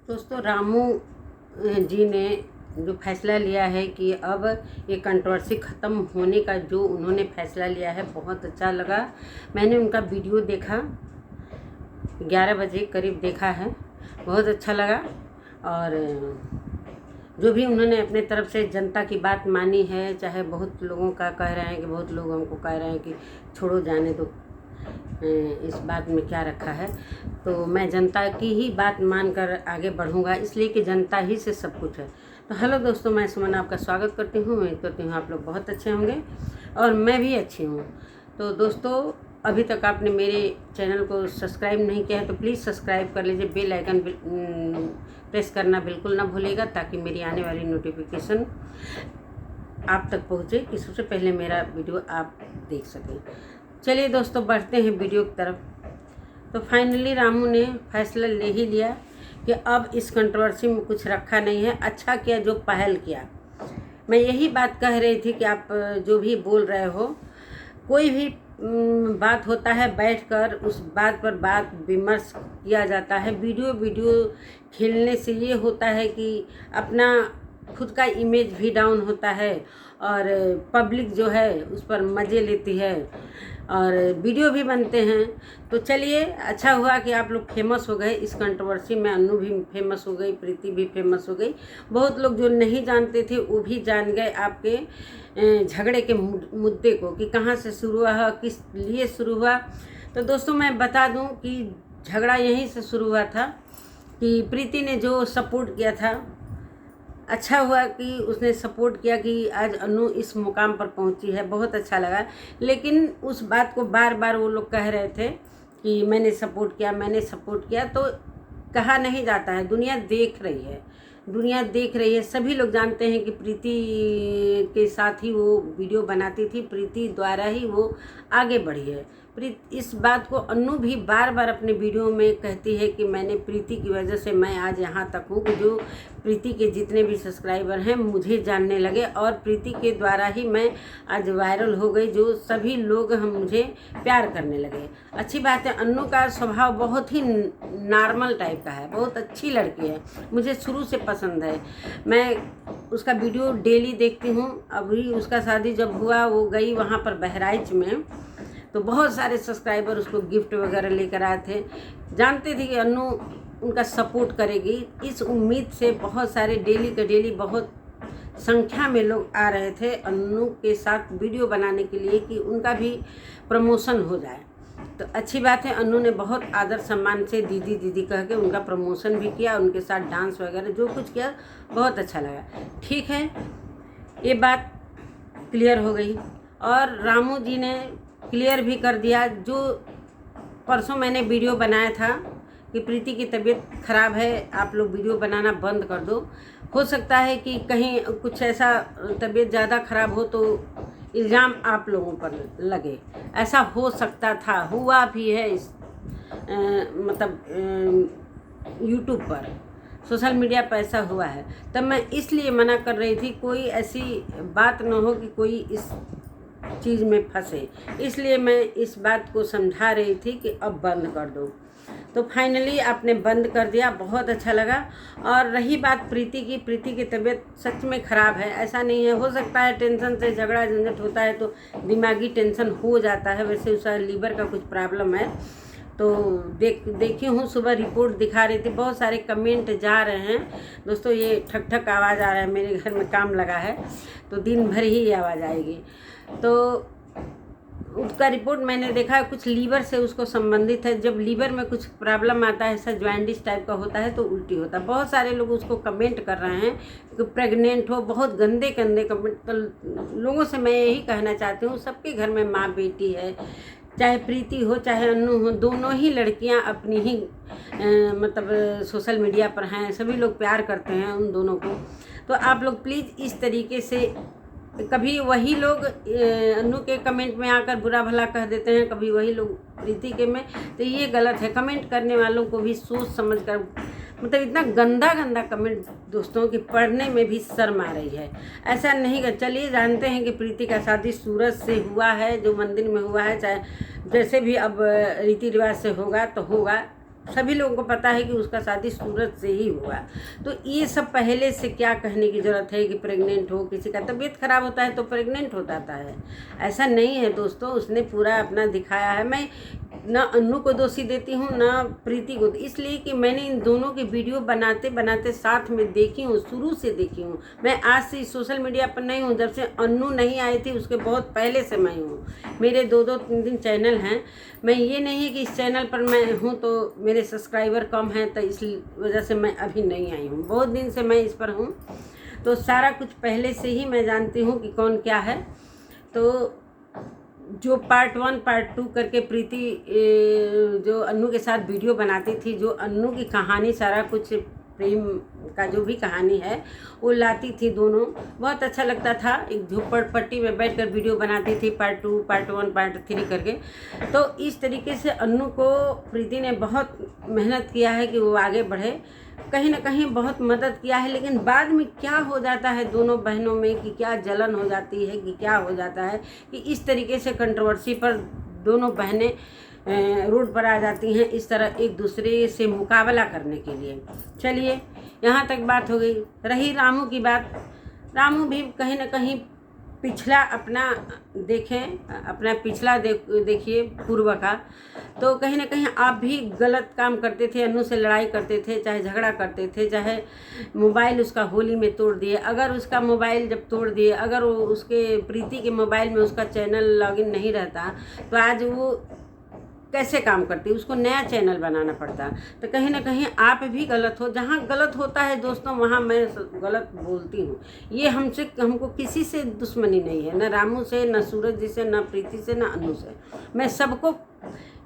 दोस्तों रामू जी ने जो फैसला लिया है कि अब ये कंट्रोवर्सी ख़त्म होने का जो उन्होंने फैसला लिया है बहुत अच्छा लगा। मैंने उनका वीडियो देखा, 11 बजे करीब देखा है, बहुत अच्छा लगा। और जो भी उन्होंने अपने तरफ से जनता की बात मानी है, चाहे बहुत लोगों का कह रहे हैं कि बहुत लोग हमको कह रहे हैं कि छोड़ो जाने दो, इस बात में क्या रखा है। तो मैं जनता की ही बात मानकर आगे बढ़ूंगा, इसलिए कि जनता ही से सब कुछ है। तो हेलो दोस्तों, मैं सुमन आपका स्वागत करती हूँ। उम्मीद करती हूँ आप लोग बहुत अच्छे होंगे और मैं भी अच्छी हूँ। तो दोस्तों, अभी तक आपने मेरे चैनल को सब्सक्राइब नहीं किया है तो प्लीज़ सब्सक्राइब कर लीजिए। बेल आइकन प्रेस करना बिल्कुल ना भूलिएगा, ताकि मेरी आने वाली नोटिफिकेशन आप तक पहुँचे कि सबसे पहले मेरा वीडियो आप देख सकें। चलिए दोस्तों, बढ़ते हैं वीडियो की तरफ। तो फाइनली रामू ने फैसला ले ही लिया कि अब इस कंट्रोवर्सी में कुछ रखा नहीं है। अच्छा किया जो पहल किया। मैं यही बात कह रही थी कि आप जो भी बोल रहे हो, कोई भी बात होता है बैठकर उस बात पर बात विमर्श किया जाता है। वीडियो खेलने से ये होता है कि अपना खुद का इमेज भी डाउन होता है और पब्लिक जो है उस पर मज़े लेती है और वीडियो भी बनते हैं। तो चलिए, अच्छा हुआ कि आप लोग फेमस हो गए इस कंट्रोवर्सी में। अन्नू भी फेमस हो गई, प्रीति भी फेमस हो गई। बहुत लोग जो नहीं जानते थे वो भी जान गए आपके झगड़े के मुद्दे को, कि कहाँ से शुरू हुआ, किस लिए शुरू हुआ। तो दोस्तों, मैं बता दूं कि झगड़ा यहीं से शुरू हुआ था कि प्रीति ने जो सपोर्ट किया था, अच्छा हुआ कि उसने सपोर्ट किया कि आज अनु इस मुकाम पर पहुंची है, बहुत अच्छा लगा। लेकिन उस बात को बार बार वो लोग कह रहे थे कि मैंने सपोर्ट किया, मैंने सपोर्ट किया। तो कहा नहीं जाता है, दुनिया देख रही है, दुनिया देख रही है। सभी लोग जानते हैं कि प्रीति के साथ ही वो वीडियो बनाती थी, प्रीति द्वारा ही वो आगे बढ़ी है। इस बात को अन्नू भी बार बार अपने वीडियो में कहती है कि मैंने प्रीति की वजह से मैं आज यहाँ तक हूँ, कि जो प्रीति के जितने भी सब्सक्राइबर हैं मुझे जानने लगे और प्रीति के द्वारा ही मैं आज वायरल हो गई, जो सभी लोग हम मुझे प्यार करने लगे। अच्छी बात है, अन्नू का स्वभाव बहुत ही नॉर्मल टाइप का है, बहुत अच्छी लड़की है, मुझे शुरू से पसंद है। मैं उसका वीडियो डेली देखती हूँ। अभी उसका शादी जब हुआ, वो गई वहाँ पर बहराइच में, तो बहुत सारे सब्सक्राइबर उसको गिफ्ट वगैरह लेकर आए थे। जानते थे कि अन्नू उनका सपोर्ट करेगी, इस उम्मीद से बहुत सारे डेली के डेली बहुत संख्या में लोग आ रहे थे अन्नू के साथ वीडियो बनाने के लिए कि उनका भी प्रमोशन हो जाए। तो अच्छी बात है, अन्नू ने बहुत आदर सम्मान से दीदी दीदी कह के उनका प्रमोशन भी किया, उनके साथ डांस वगैरह जो कुछ किया, बहुत अच्छा लगा। ठीक है, ये बात क्लियर हो गई। और रामू जी ने क्लियर भी कर दिया, जो परसों मैंने वीडियो बनाया था कि प्रीति की तबीयत ख़राब है, आप लोग वीडियो बनाना बंद कर दो। हो सकता है कि कहीं कुछ ऐसा तबीयत ज़्यादा ख़राब हो तो इल्ज़ाम आप लोगों पर लगे, ऐसा हो सकता था, हुआ भी है। इस यूट्यूब पर, सोशल मीडिया पर ऐसा हुआ है। तब मैं इसलिए मना कर रही थी, कोई ऐसी बात न हो कि कोई इस चीज़ में फंसे, इसलिए मैं इस बात को समझा रही थी कि अब बंद कर दो। तो फाइनली आपने बंद कर दिया, बहुत अच्छा लगा। और रही बात प्रीति की तबीयत सच में ख़राब है, ऐसा नहीं है। हो सकता है टेंशन से झगड़ा झंझट होता है तो दिमागी टेंशन हो जाता है, वैसे उसका लीवर का कुछ प्रॉब्लम है। तो देखी हूँ, सुबह रिपोर्ट दिखा रही थी, बहुत सारे कमेंट जा रहे हैं। दोस्तों, ये ठक ठक आवाज़ आ रहा है, मेरे घर में काम लगा है तो दिन भर ही आवाज़ आएगी। तो उसका रिपोर्ट मैंने देखा, कुछ लीवर से उसको संबंधित है। जब लीवर में कुछ प्रॉब्लम आता है, ऐसा जॉइंटिस टाइप का होता है तो उल्टी होता है। बहुत सारे लोग उसको कमेंट कर रहे हैं कि प्रेग्नेंट हो, बहुत गंदे गंदे कमेंट। तो लोगों से मैं यही कहना चाहती हूँ, सबके घर में माँ बेटी है, चाहे प्रीति हो चाहे अन्नू हो, दोनों ही लड़कियां अपनी ही सोशल मीडिया पर हैं, सभी लोग प्यार करते हैं उन दोनों को। तो आप लोग प्लीज़ इस तरीके से, कभी वही लोग अन्नू के कमेंट में आकर बुरा भला कह देते हैं, कभी वही लोग प्रीति के में, तो ये गलत है। कमेंट करने वालों को भी सोच समझ कर, इतना गंदा गंदा कमेंट दोस्तों कि पढ़ने में भी शर्म आ रही है। ऐसा नहीं कर। चलिए, जानते हैं कि प्रीति का शादी सूरज से हुआ है, जो मंदिर में हुआ है, चाहे जैसे भी अब रीति रिवाज से होगा तो होगा, सभी लोगों को पता है कि उसका शादी सूरत से ही हुआ। तो ये सब पहले से क्या कहने की ज़रूरत है कि प्रेग्नेंट हो, किसी का तबीयत ख़राब होता है तो प्रेग्नेंट हो जाता है, ऐसा नहीं है दोस्तों। उसने पूरा अपना दिखाया है। मैं ना अन्नू को दोषी देती हूँ ना प्रीति को, इसलिए कि मैंने इन दोनों की वीडियो बनाते बनाते साथ में देखी हूँ, शुरू से देखी हूँ। मैं आज से सोशल मीडिया पर नहीं हूँ, जब से अन्नू नहीं आई थी उसके बहुत पहले से मैं हूँ। मेरे 2-2-3 चैनल हैं। मैं ये नहीं है कि इस चैनल पर मैं हूँ तो मेरे सब्सक्राइबर कम हैं तो इस वजह से मैं अभी नहीं आई हूँ। बहुत दिन से मैं इस पर हूँ, तो सारा कुछ पहले से ही मैं जानती हूँ कि कौन क्या है। तो जो पार्ट 1 पार्ट 2 करके प्रीति जो अन्नू के साथ वीडियो बनाती थी, जो अन्नू की कहानी सारा कुछ प्रेम का जो भी कहानी है वो लाती थी, दोनों बहुत अच्छा लगता था। एक झोपड़पट्टी में बैठकर वीडियो बनाती थी, पार्ट 2 पार्ट 1 पार्ट 3 करके। तो इस तरीके से अन्नू को प्रीति ने बहुत मेहनत किया है कि वो आगे बढ़े, कहीं ना कहीं बहुत मदद किया है। लेकिन बाद में क्या हो जाता है दोनों बहनों में कि क्या जलन हो जाती है कि क्या हो जाता है कि इस तरीके से कंट्रोवर्सी पर दोनों बहनें रोड पर आ जाती हैं, इस तरह एक दूसरे से मुकाबला करने के लिए। चलिए, यहाँ तक बात हो गई। रही रामू की बात, रामू भी कहीं ना कहीं पिछला अपना देखें, अपना पिछला देखिए पूर्व का, तो कहीं ना कहीं आप भी गलत काम करते थे, अन्नू से लड़ाई करते थे, चाहे झगड़ा करते थे, चाहे मोबाइल उसका होली में तोड़ दिए। अगर उसका मोबाइल जब तोड़ दिए, अगर वो उसके प्रीति के मोबाइल में उसका चैनल लॉगिन नहीं रहता तो आज वो कैसे काम करती, उसको नया चैनल बनाना पड़ता। तो कहीं ना कहीं आप भी गलत हो। जहाँ गलत होता है दोस्तों वहाँ मैं गलत बोलती हूँ। ये हमको किसी से दुश्मनी नहीं है, न रामू से, न सूरज जी से, न प्रीति से, न अन्नू से। मैं सबको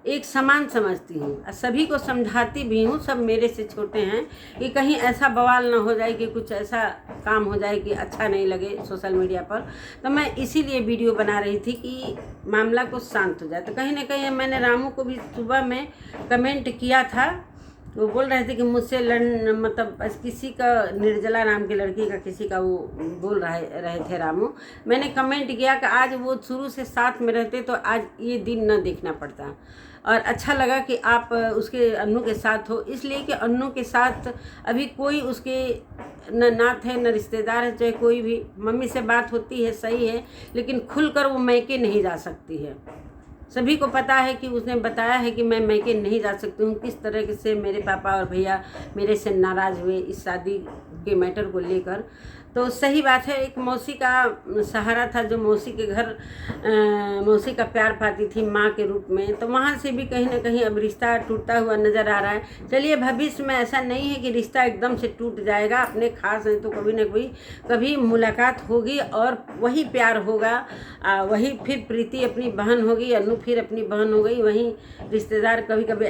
एक समान समझती हूँ और सभी को समझाती भी हूँ। सब मेरे से छोटे हैं कि कहीं ऐसा बवाल ना हो जाए कि कुछ ऐसा काम हो जाए कि अच्छा नहीं लगे सोशल मीडिया पर। तो मैं इसीलिए वीडियो बना रही थी कि मामला को शांत हो जाए। तो कहीं ना कहीं मैंने रामू को भी सुबह में कमेंट किया था, वो बोल रहे थे कि मुझसे मतलब किसी का, निर्जला नाम की लड़की का किसी का वो बोल रहे थे रामू। मैंने कमेंट किया कि आज वो शुरू से साथ में रहते तो आज ये दिन न देखना पड़ता। और अच्छा लगा कि आप उसके अन्नू के साथ हो, इसलिए कि अन्नू के साथ अभी कोई उसके न नात है न रिश्तेदार है, चाहे कोई भी। मम्मी से बात होती है सही है, लेकिन खुलकर वो मैके नहीं जा सकती है। सभी को पता है कि उसने बताया है कि मैं मैके नहीं जा सकती हूँ। किस तरह से मेरे पापा और भैया मेरे से नाराज़ हुए इस शादी के मैटर को लेकर। तो सही बात है, एक मौसी का सहारा था, जो मौसी के घर मौसी का प्यार पाती थी माँ के रूप में। तो वहाँ से भी कहीं ना कहीं अब रिश्ता टूटता हुआ नज़र आ रहा है। चलिए, भविष्य में ऐसा नहीं है कि रिश्ता एकदम से टूट जाएगा। अपने खास हैं तो कभी ना कभी मुलाकात होगी और वही प्यार होगा, वही फिर प्रीति अपनी बहन होगी, अन्नू फिर अपनी बहन हो गई। वहीं रिश्तेदार कभी कभी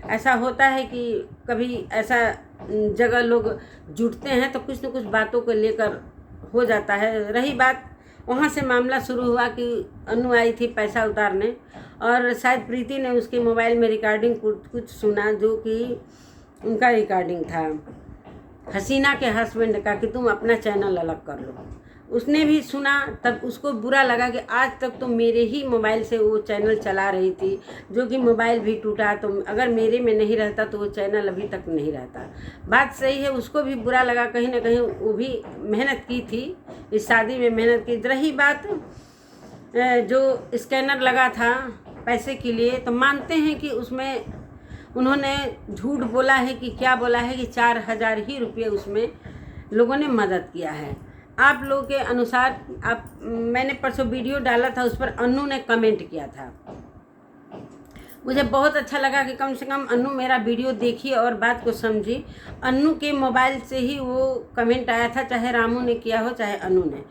ऐसा होता है कि कभी ऐसा जगह लोग जुटते हैं तो कुछ न कुछ बातों को लेकर हो जाता है। रही बात, वहाँ से मामला शुरू हुआ कि अन्नू आई थी पैसा उतारने और शायद प्रीति ने उसके मोबाइल में रिकॉर्डिंग कुछ सुना, जो कि उनका रिकॉर्डिंग था हसीना के हस्बैंड का, कि तुम अपना चैनल अलग कर लो। उसने भी सुना, तब उसको बुरा लगा कि आज तक तो मेरे ही मोबाइल से वो चैनल चला रही थी, जो कि मोबाइल भी टूटा, तो अगर मेरे में नहीं रहता तो वो चैनल अभी तक नहीं रहता। बात सही है, उसको भी बुरा लगा। कहीं ना कहीं वो भी मेहनत की थी, इस शादी में मेहनत की। रही बात जो स्कैनर लगा था पैसे के लिए, तो मानते हैं कि उसमें उन्होंने झूठ बोला है कि क्या बोला है कि 4000 ही रुपये उसमें लोगों ने मदद किया है। आप लोगों के अनुसार मैंने परसों वीडियो डाला था, उस पर अन्नू ने कमेंट किया था। मुझे बहुत अच्छा लगा कि कम से कम अन्नू मेरा वीडियो देखी और बात को समझी। अन्नू के मोबाइल से ही वो कमेंट आया था, चाहे रामू ने किया हो चाहे अन्नू ने,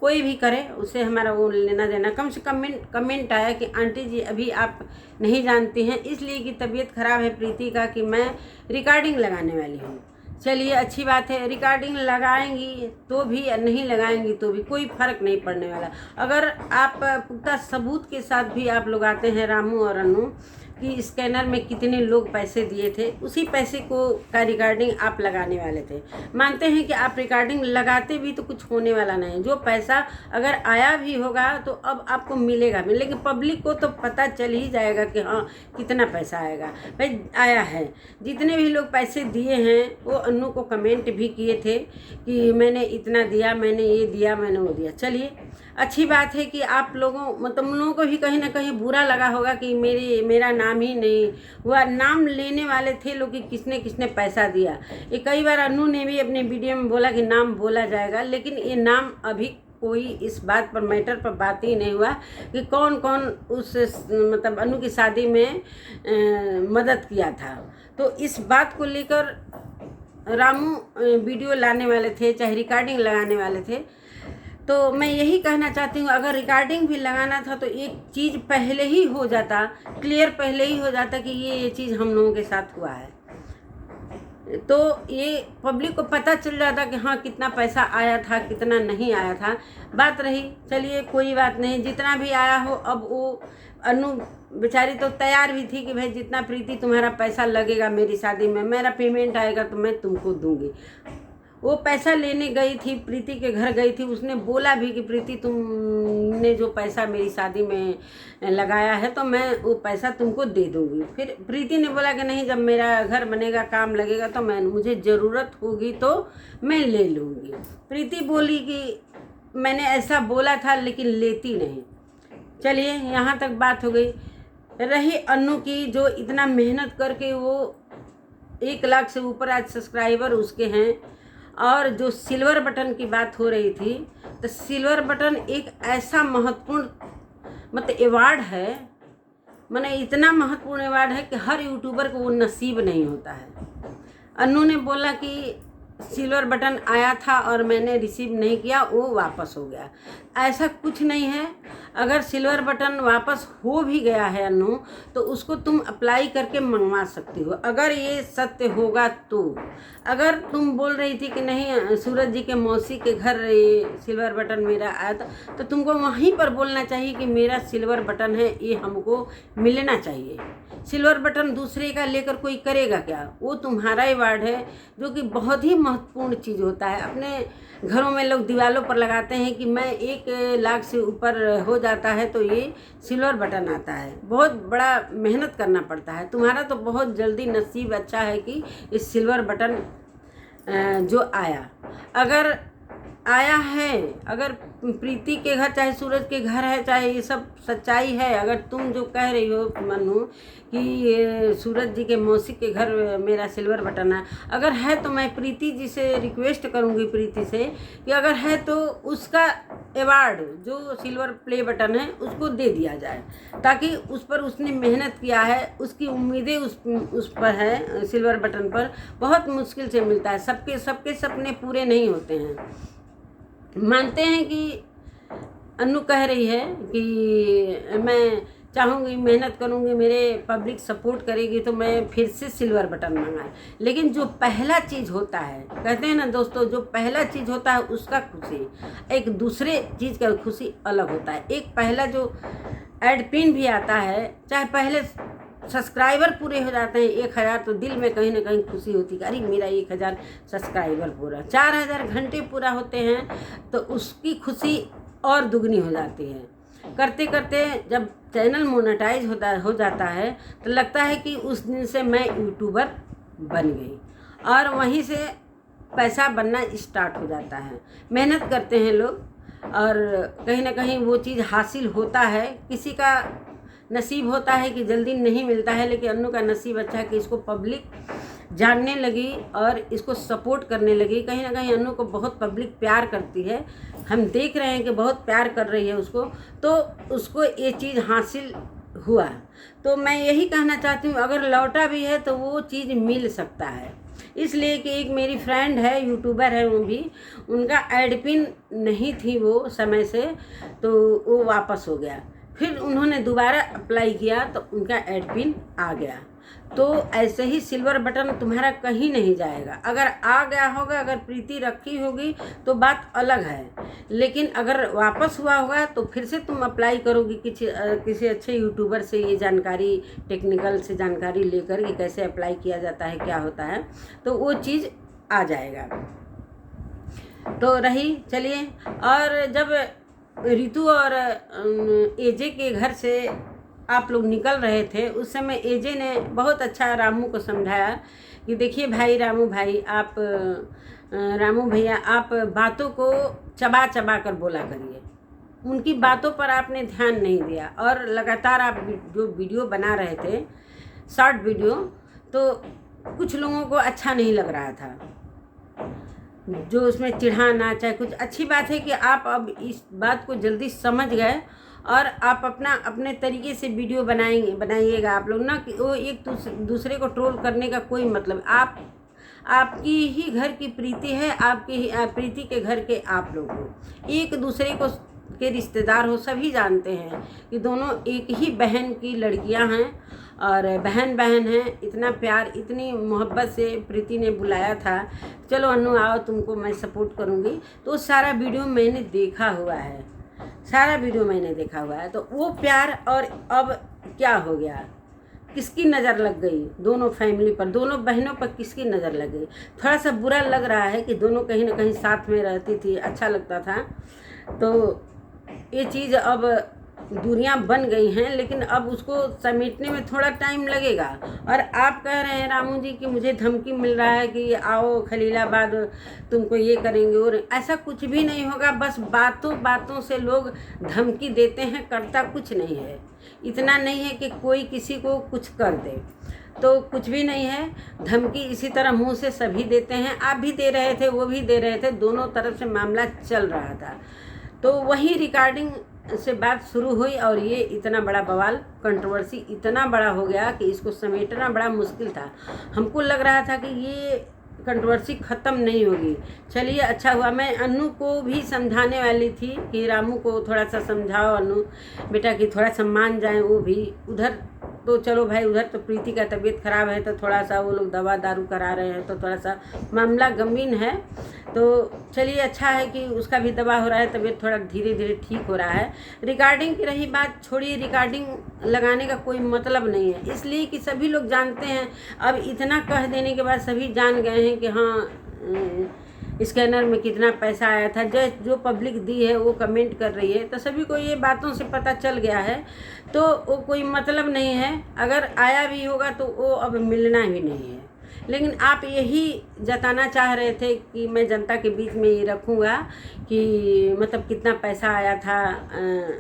कोई भी करे उससे हमारा वो लेना देना। कम से कम कमेंट आया कि आंटी जी अभी आप नहीं जानती हैं, इसलिए कि तबीयत ख़राब है प्रीति का, कि मैं रिकॉर्डिंग लगाने वाली हूँ। चलिए, अच्छी बात है, रिकॉर्डिंग लगाएंगी तो भी नहीं लगाएंगी तो भी कोई फ़र्क नहीं पड़ने वाला। अगर आप पुख्ता सबूत के साथ भी आप लोग आते हैं रामू और अन्नू, कि स्कैनर में कितने लोग पैसे दिए थे, उसी पैसे को का रिकॉर्डिंग आप लगाने वाले थे। मानते हैं कि आप रिकॉर्डिंग लगाते भी तो कुछ होने वाला नहीं, जो पैसा अगर आया भी होगा तो अब आपको मिलेगा भी, लेकिन पब्लिक को तो पता चल ही जाएगा कि हाँ कितना पैसा आएगा भाई आया है। जितने भी लोग पैसे दिए हैं वो अन्नू को कमेंट भी किए थे कि मैंने इतना दिया, मैंने ये दिया, मैंने वो दिया। चलिए अच्छी बात है कि आप लोगों मतलब उन लोगों को भी कहीं ना कहीं बुरा लगा होगा कि मेरा नाम ही नहीं हुआ। नाम लेने वाले थे लोग कि किसने किसने पैसा दिया। ये कई बार अन्नू ने भी अपने वीडियो में बोला कि नाम बोला जाएगा, लेकिन ये नाम अभी कोई इस बात पर मैटर पर बात ही नहीं हुआ कि कौन कौन उस मतलब अन्नू की शादी में मदद किया था। तो इस बात को लेकर रामू वीडियो लाने वाले थे, चाहे रिकॉर्डिंग लगाने वाले थे। तो मैं यही कहना चाहती हूँ, अगर रिकॉर्डिंग भी लगाना था तो एक चीज़ पहले ही हो जाता, क्लियर पहले ही हो जाता कि ये चीज़ हम लोगों के साथ हुआ है, तो ये पब्लिक को पता चल जाता कि हाँ कितना पैसा आया था, कितना नहीं आया था। बात रही, चलिए कोई बात नहीं, जितना भी आया हो। अब वो अन्नू बेचारी तो तैयार भी थी कि भाई जितना प्रीति तुम्हारा पैसा लगेगा मेरी शादी में, मेरा पेमेंट आएगा तो मैं तुमको दूंगी। वो पैसा लेने गई थी, प्रीति के घर गई थी, उसने बोला भी कि प्रीति तुमने जो पैसा मेरी शादी में लगाया है तो मैं वो पैसा तुमको दे दूंगी। फिर प्रीति ने बोला कि नहीं, जब मेरा घर बनेगा, काम लगेगा तो मुझे ज़रूरत होगी तो मैं ले लूँगी। प्रीति बोली कि मैंने ऐसा बोला था लेकिन लेती नहीं। चलिए यहाँ तक बात हो गई। रही अन्नू की, जो इतना मेहनत करके वो 1 लाख से ऊपर आज सब्सक्राइबर उसके हैं। और जो सिल्वर बटन की बात हो रही थी, तो सिल्वर बटन एक ऐसा महत्वपूर्ण मतलब अवार्ड है, माने इतना महत्वपूर्ण अवार्ड है कि हर यूट्यूबर को वो नसीब नहीं होता है। अन्नू ने बोला कि सिल्वर बटन आया था और मैंने रिसीव नहीं किया, वो वापस हो गया। ऐसा कुछ नहीं है। अगर सिल्वर बटन वापस हो भी गया है अन्नू, तो उसको तुम अप्लाई करके मंगवा सकती हो, अगर ये सत्य होगा तो। अगर तुम बोल रही थी कि नहीं सूरज जी के मौसी के घर ये सिल्वर बटन मेरा आया था, तो तुमको वहीं पर बोलना चाहिए कि मेरा सिल्वर बटन है, ये हमको मिलना चाहिए। सिल्वर बटन दूसरे का लेकर कोई करेगा क्या? वो तुम्हारा अवार्ड है, जो कि बहुत ही महत्वपूर्ण चीज़ होता है। अपने घरों में लोग दीवारों पर लगाते हैं कि मैं 1 लाख से ऊपर हो जाता है तो ये सिल्वर बटन आता है। बहुत बड़ा मेहनत करना पड़ता है। तुम्हारा तो बहुत जल्दी नसीब अच्छा है कि इस सिल्वर बटन जो आया, अगर आया है, अगर प्रीति के घर चाहे सूरज के घर है, चाहे ये सब सच्चाई है, अगर तुम जो कह रही हो मनु कि सूरज जी के मौसी के घर मेरा सिल्वर बटन है, अगर है तो मैं प्रीति जी से रिक्वेस्ट करूंगी, प्रीति से, कि अगर है तो उसका अवार्ड जो सिल्वर प्ले बटन है उसको दे दिया जाए, ताकि उस पर उसने मेहनत किया है, उसकी उम्मीदें उस पर है। सिल्वर बटन पर बहुत मुश्किल से मिलता है, सबके सपने पूरे नहीं होते हैं। मानते हैं कि अन्नू कह रही है कि मैं चाहूँगी, मेहनत करूँगी, मेरे पब्लिक सपोर्ट करेगी तो मैं फिर से सिल्वर बटन मंगाए। लेकिन जो पहला चीज़ होता है, कहते हैं ना दोस्तों, जो पहला चीज़ होता है उसका खुशी, एक दूसरे चीज़ का खुशी अलग होता है। एक पहला जो एड पिन भी आता है, चाहे पहले सब्सक्राइबर पूरे हो जाते हैं 1000, तो दिल में कहीं ना कहीं खुशी होती है, अरे मेरा 1000 सब्सक्राइबर पूरा, 4000 घंटे पूरा होते हैं तो उसकी खुशी और दुगनी हो जाती है। करते करते जब चैनल मोनेटाइज हो जाता है तो लगता है कि उस दिन से मैं यूट्यूबर बन गई, और वहीं से पैसा बनना स्टार्ट हो जाता है। मेहनत करते हैं लोग और कहीं ना कहीं वो चीज़ हासिल होता है। किसी का नसीब होता है कि जल्दी नहीं मिलता है, लेकिन अन्नू का नसीब अच्छा है कि इसको पब्लिक जानने लगी और इसको सपोर्ट करने लगी। कहीं ना कहीं अन्नू को बहुत पब्लिक प्यार करती है, हम देख रहे हैं कि बहुत प्यार कर रही है उसको, तो उसको ये चीज़ हासिल हुआ। तो मैं यही कहना चाहती हूँ, अगर लौटा भी है तो वो चीज़ मिल सकता है। इसलिए कि एक मेरी फ्रेंड है, यूट्यूबर है, वो भी, उनका एड पिन नहीं थी वो समय से, तो वो वापस हो गया। फिर उन्होंने दोबारा अप्लाई किया तो उनका एड पिन आ गया। तो ऐसे ही सिल्वर बटन तुम्हारा कहीं नहीं जाएगा। अगर आ गया होगा, अगर प्रीति रखी होगी तो बात अलग है, लेकिन अगर वापस हुआ होगा तो फिर से तुम अप्लाई करोगी किसी अच्छे यूट्यूबर से ये जानकारी, टेक्निकल से जानकारी लेकर कि कैसे अप्लाई किया जाता है, क्या होता है, तो वो चीज़ आ जाएगा। तो रही, चलिए। और जब रितु और एजे के घर से आप लोग निकल रहे थे, उस समय एजे ने बहुत अच्छा रामू को समझाया कि देखिए भाई, रामू भाई, आप रामू भैया, आप बातों को चबा चबा कर बोला करिए। उनकी बातों पर आपने ध्यान नहीं दिया और लगातार आप जो वीडियो बना रहे थे, शॉर्ट वीडियो, तो कुछ लोगों को अच्छा नहीं लग रहा था, जो उसमें चिढ़ाना चाहे कुछ। अच्छी बात है कि आप अब इस बात को जल्दी समझ गए और आप अपने तरीके से वीडियो बनाइएगा आप लोग ना, कि वो एक दूसरे को ट्रोल करने का कोई मतलब। आपकी ही घर की प्रीति है, आपकी ही प्रीति के घर के आप लोग हो, एक दूसरे को के रिश्तेदार हो, सभी जानते हैं कि दोनों एक ही बहन की लड़कियां हैं और बहन हैं। इतना प्यार, इतनी मोहब्बत से प्रीति ने बुलाया था, चलो अनु आओ, तुमको मैं सपोर्ट करूँगी। तो सारा वीडियो मैंने देखा हुआ है, सारा वीडियो मैंने देखा हुआ है। तो वो प्यार और अब क्या हो गया, किसकी नज़र लग गई दोनों फैमिली पर, दोनों बहनों पर किसकी नज़र लग गई। थोड़ा सा बुरा लग रहा है कि दोनों कहीं ना कहीं साथ में रहती थी, अच्छा लगता था। तो ये चीज़ अब दूरियां बन गई हैं, लेकिन अब उसको समेटने में थोड़ा टाइम लगेगा। और आप कह रहे हैं रामू जी कि मुझे धमकी मिल रहा है कि आओ खलीलाबाद, तुमको ये करेंगे, और ऐसा कुछ भी नहीं होगा। बस बातों से लोग धमकी देते हैं, करता कुछ नहीं है। इतना नहीं है कि कोई किसी को कुछ कर दे, तो कुछ भी नहीं है। धमकी इसी तरह मुंह से सभी देते हैं, आप भी दे रहे थे, वो भी दे रहे थे, दोनों तरफ से मामला चल रहा था। तो वही रिकॉर्डिंग से बात शुरू हुई और ये इतना बड़ा बवाल, कंट्रोवर्सी इतना बड़ा हो गया कि इसको समेटना बड़ा मुश्किल था। हमको लग रहा था कि ये कंट्रोवर्सी ख़त्म नहीं होगी। चलिए, अच्छा हुआ। मैं अनु को भी समझाने वाली थी कि रामू को थोड़ा सा समझाओ अनु बेटा, कि थोड़ा सा मान जाए वो भी। उधर तो चलो भाई, उधर तो प्रीति का तबीयत ख़राब है, तो थोड़ा सा वो लोग दवा दारू करा रहे हैं, तो थोड़ा सा मामला गंभीर है। तो चलिए, अच्छा है कि उसका भी दवा हो रहा है, तबीयत थोड़ा धीरे धीरे ठीक हो रहा है। रिकॉर्डिंग की रही बात, छोड़िए, रिकॉर्डिंग लगाने का कोई मतलब नहीं है, इसलिए कि सभी लोग जानते हैं। अब इतना कह देने के बाद सभी जान गए हैं कि हाँ, स्कैनर में कितना पैसा आया था। जो पब्लिक दी है वो कमेंट कर रही है, तो सभी को ये बातों से पता चल गया है। तो वो कोई मतलब नहीं है, अगर आया भी होगा तो वो अब मिलना ही नहीं है। लेकिन आप यही जताना चाह रहे थे कि मैं जनता के बीच में ये रखूँगा कि मतलब कितना पैसा आया था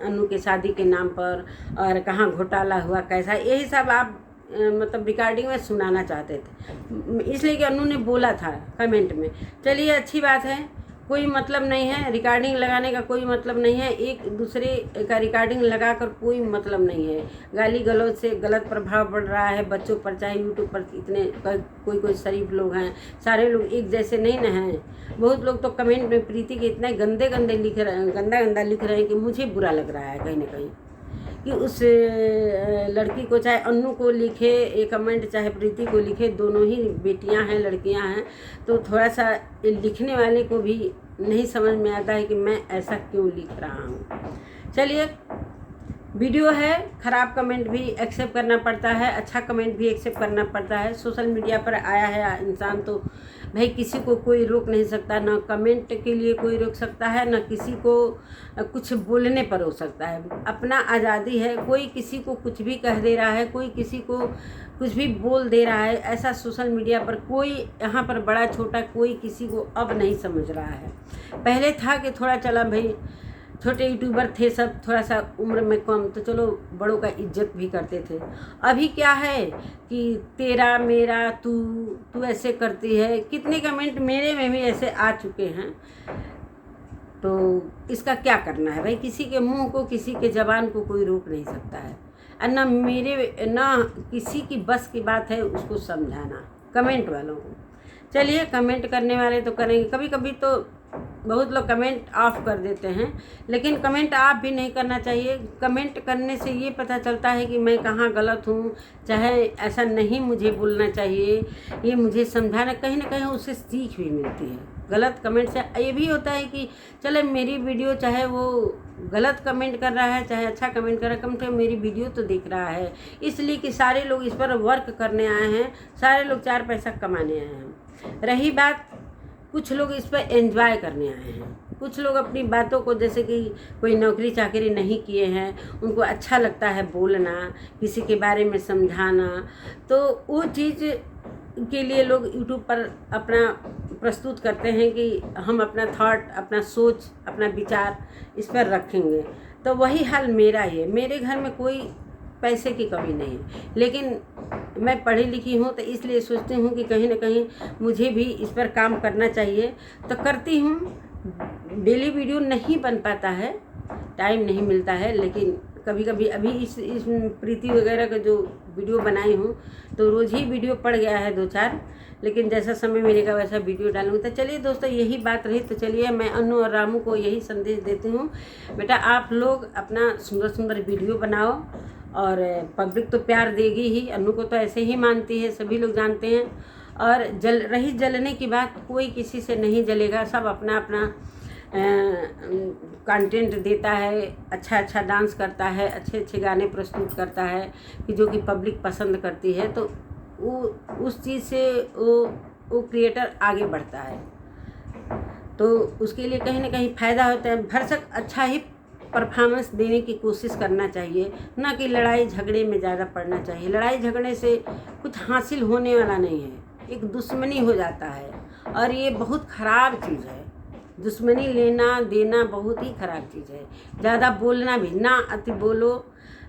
अनु के शादी के नाम पर, और कहाँ घोटाला हुआ, कैसा, यही सब आप मतलब रिकॉर्डिंग में सुनाना चाहते थे, इसलिए कि अनु ने बोला था कमेंट में। चलिए, अच्छी बात है, कोई मतलब नहीं है, रिकॉर्डिंग लगाने का कोई मतलब नहीं है। एक दूसरे का रिकॉर्डिंग लगाकर कोई मतलब नहीं है। गाली गलौज से गलत प्रभाव पड़ रहा है बच्चों पर, चाहे यूट्यूब पर इतने कोई शरीफ लोग हैं, सारे लोग एक जैसे नहीं न हैं। बहुत लोग तो कमेंट में प्रीति के इतने गंदे लिख रहे हैं, गंदा लिख रहे हैं कि मुझे बुरा लग रहा है कहीं ना कहीं, कि उस लड़की को, चाहे अन्नू को लिखे ये कमेंट, चाहे प्रीति को लिखे, दोनों ही बेटियां हैं, लड़कियां हैं। तो थोड़ा सा लिखने वाले को भी नहीं समझ में आता है कि मैं ऐसा क्यों लिख रहा हूँ। चलिए, वीडियो है, ख़राब कमेंट भी एक्सेप्ट करना पड़ता है, अच्छा कमेंट भी एक्सेप्ट करना पड़ता है। सोशल मीडिया पर आया है इंसान, तो भाई किसी को कोई रोक नहीं सकता, ना कमेंट के लिए कोई रोक सकता है, ना किसी को कुछ बोलने पर रोक सकता है। अपना आज़ादी है, कोई किसी को कुछ भी कह दे रहा है, कोई किसी को कुछ भी बोल दे रहा है। ऐसा सोशल मीडिया पर कोई, यहाँ पर बड़ा छोटा कोई किसी को अब नहीं समझ रहा है। पहले था कि थोड़ा चला भाई, छोटे यूट्यूबर थे सब, थोड़ा सा उम्र में कम, तो चलो बड़ों का इज्जत भी करते थे। अभी क्या है कि तेरा मेरा, तू ऐसे करती है, कितने कमेंट मेरे में भी ऐसे आ चुके हैं। तो इसका क्या करना है भाई, किसी के मुंह को, किसी के ज़बान को कोई रोक नहीं सकता है। और ना किसी की बस की बात है उसको समझाना कमेंट वालों को। चलिए, कमेंट करने वाले तो करेंगे, कभी कभी तो बहुत लोग कमेंट ऑफ कर देते हैं, लेकिन कमेंट ऑफ भी नहीं करना चाहिए। कमेंट करने से ये पता चलता है कि मैं कहाँ गलत हूँ, चाहे ऐसा नहीं मुझे बोलना चाहिए, ये मुझे समझाना, कहीं ना कहीं उससे सीख भी मिलती है। गलत कमेंट से ये भी होता है कि चले मेरी वीडियो, चाहे वो गलत कमेंट कर रहा है चाहे अच्छा कमेंट कर रहा है, कम से कम मेरी वीडियो तो देख रहा है, इसलिए कि सारे लोग इस पर वर्क करने आए हैं, सारे लोग 4 पैसा कमाने आए हैं। रही बात, कुछ लोग इस पर एंजॉय करने आए हैं, कुछ लोग अपनी बातों को, जैसे कि कोई नौकरी चाकरी नहीं किए हैं, उनको अच्छा लगता है बोलना, किसी के बारे में समझाना, तो वो चीज़ के लिए लोग यूट्यूब पर अपना प्रस्तुत करते हैं कि हम अपना थॉट, अपना सोच, अपना विचार इस पर रखेंगे। तो वही हाल मेरा ही है। मेरे घर में कोई पैसे की कमी नहीं है, लेकिन मैं पढ़ी लिखी हूँ, तो इसलिए सोचती हूँ कि कहीं ना कहीं मुझे भी इस पर काम करना चाहिए, तो करती हूँ। डेली वीडियो नहीं बन पाता है, टाइम नहीं मिलता है, लेकिन कभी कभी अभी इस प्रीति वगैरह का जो वीडियो बनाई हूँ, तो रोज़ ही वीडियो पड़ गया है 2-4, लेकिन जैसा समय मिलेगा वैसा वीडियो डालूँगी। तो चलिए दोस्तों, यही बात रही। तो चलिए, मैं अन्नू और रामू को यही संदेश देती हूँ, बेटा आप लोग अपना सुंदर सुंदर वीडियो बनाओ, और पब्लिक तो प्यार देगी ही, अन्नू को तो ऐसे ही मानती है, सभी लोग जानते हैं। और जलने की बात, कोई किसी से नहीं जलेगा, सब अपना अपना कंटेंट देता है, अच्छा अच्छा डांस करता है, अच्छे अच्छे गाने प्रस्तुत करता है कि जो कि पब्लिक पसंद करती है, तो वो उस चीज़ से वो क्रिएटर आगे बढ़ता है, तो उसके लिए कहीं ना कहीं फ़ायदा होता है। भरसक अच्छा ही परफॉर्मेंस देने की कोशिश करना चाहिए, ना कि लड़ाई झगड़े में ज़्यादा पड़ना चाहिए। लड़ाई झगड़े से कुछ हासिल होने वाला नहीं है, एक दुश्मनी हो जाता है, और ये बहुत ख़राब चीज़ है। दुश्मनी लेना देना बहुत ही ख़राब चीज़ है। ज़्यादा बोलना भी, ना अति बोलो,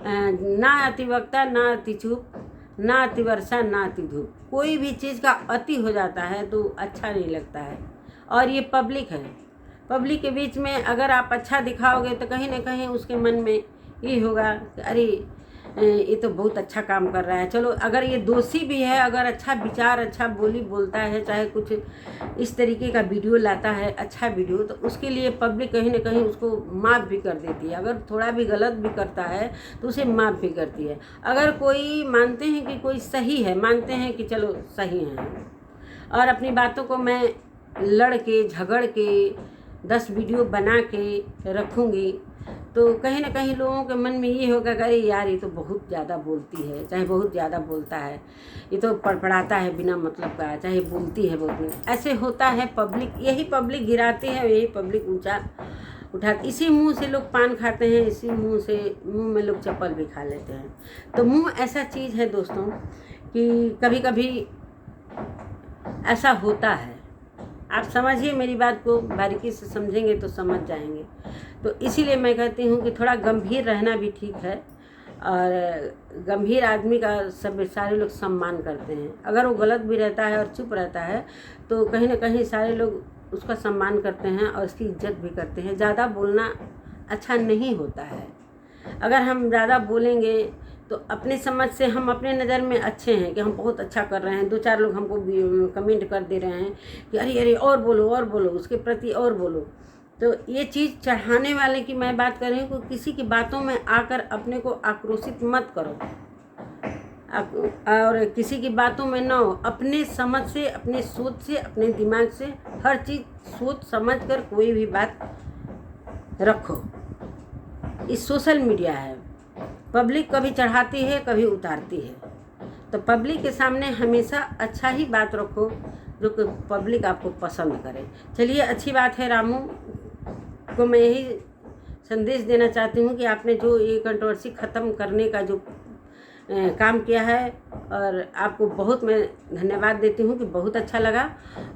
ना अति वक्ता, ना अति चुप, ना अति वर्षा, ना अति धूप। कोई भी चीज़ का अति हो जाता है तो अच्छा नहीं लगता है। और ये पब्लिक है, पब्लिक के बीच में अगर आप अच्छा दिखाओगे तो कहीं ना कहीं उसके मन में ये होगा कि अरे ये तो बहुत अच्छा काम कर रहा है। चलो, अगर ये दोषी भी है, अगर अच्छा विचार, अच्छा बोली बोलता है, चाहे कुछ इस तरीके का वीडियो लाता है, अच्छा वीडियो, तो उसके लिए पब्लिक कहीं ना कहीं उसको माफ़ भी कर देती है। अगर थोड़ा भी गलत भी करता है तो उसे माफ़ भी करती है। अगर कोई मानते हैं कि कोई सही है, मानते हैं कि चलो सही है, और अपनी बातों को मैं लड़ के झगड़ के 10 वीडियो बना के रखूँगी, तो कहीं ना कहीं लोगों के मन में ये होगा कि अरे यार ये तो बहुत ज़्यादा बोलती है, चाहे बहुत ज़्यादा बोलता है, ये तो पड़पड़ाता है बिना मतलब का, चाहे बोलती है बहुत। ऐसे होता है, पब्लिक यही पब्लिक गिराती है, यही पब्लिक ऊंचा उठाती। इसी मुंह से लोग पान खाते हैं, इसी मुंह में लोग चप्पल भी खा लेते हैं। तो मुंह ऐसा चीज़ है दोस्तों कि कभी कभी ऐसा होता है। आप समझिए मेरी बात को, बारीकी से समझेंगे तो समझ जाएंगे। तो इसीलिए मैं कहती हूँ कि थोड़ा गंभीर रहना भी ठीक है, और गंभीर आदमी का सब सारे लोग सम्मान करते हैं। अगर वो गलत भी रहता है और चुप रहता है तो कहीं ना कहीं सारे लोग उसका सम्मान करते हैं और उसकी इज्जत भी करते हैं। ज़्यादा बोलना अच्छा नहीं होता है। अगर हम ज़्यादा बोलेंगे तो अपने समझ से हम अपने नज़र में अच्छे हैं कि हम बहुत अच्छा कर रहे हैं, 2-4 लोग हमको कमेंट कर दे रहे हैं कि अरे अरे और बोलो और बोलो, उसके प्रति और बोलो। तो ये चीज़ चढ़ाने वाले की मैं बात कर रही हूँ कि किसी की बातों में आकर अपने को आक्रोशित मत करो, और किसी की बातों में ना हो। अपने समझ से, अपने सोच से, अपने दिमाग से हर चीज़ सोच समझ कर कोई भी बात रखो। इस सोशल मीडिया है, पब्लिक कभी चढ़ाती है कभी उतारती है, तो पब्लिक के सामने हमेशा अच्छा ही बात रखो जो कि पब्लिक आपको पसंद करे। चलिए, अच्छी बात है। रामू को मैं यही संदेश देना चाहती हूँ कि आपने जो ये कंट्रोवर्सी ख़त्म करने का जो काम किया है, और आपको बहुत मैं धन्यवाद देती हूँ कि बहुत अच्छा लगा।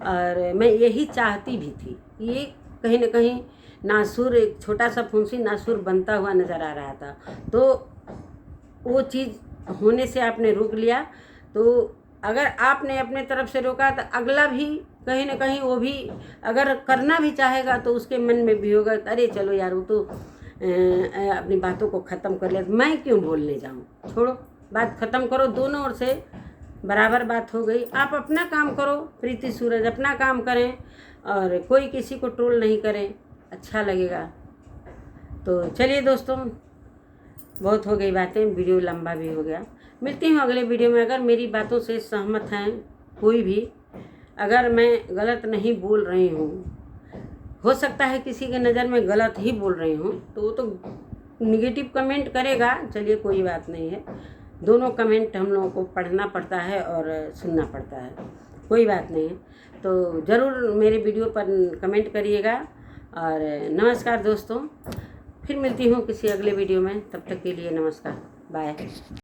और मैं यही चाहती भी थी, ये कहीं ना कहीं नासूर, एक छोटा सा फुंसी नासूर बनता हुआ नज़र आ रहा था, तो वो चीज़ होने से आपने रोक लिया। तो अगर आपने अपने तरफ से रोका तो अगला भी कहीं ना कहीं वो भी अगर करना भी चाहेगा तो उसके मन में भी होगा अरे चलो यार, वो तो अपनी बातों को ख़त्म कर लिया, मैं क्यों बोलने जाऊँ, छोड़ो, बात ख़त्म करो। दोनों ओर से बराबर बात हो गई। आप अपना काम करो, प्रीति सूरज अपना काम करें और कोई किसी को ट्रोल नहीं करे, अच्छा लगेगा। तो चलिए दोस्तों, बहुत हो गई बातें, वीडियो लंबा भी हो गया। मिलती हूँ अगले वीडियो में। अगर मेरी बातों से सहमत हैं कोई भी, अगर मैं गलत नहीं बोल रही हूँ, हो सकता है किसी के नज़र में गलत ही बोल रही हूँ, तो वो तो निगेटिव कमेंट करेगा, चलिए कोई बात नहीं है। दोनों कमेंट हम लोगों को पढ़ना पड़ता है और सुनना पड़ता है, कोई बात नहीं है। तो ज़रूर मेरे वीडियो पर कमेंट करिएगा। और नमस्कार दोस्तों, फिर मिलती हूँ किसी अगले वीडियो में, तब तक के लिए नमस्कार, बाय।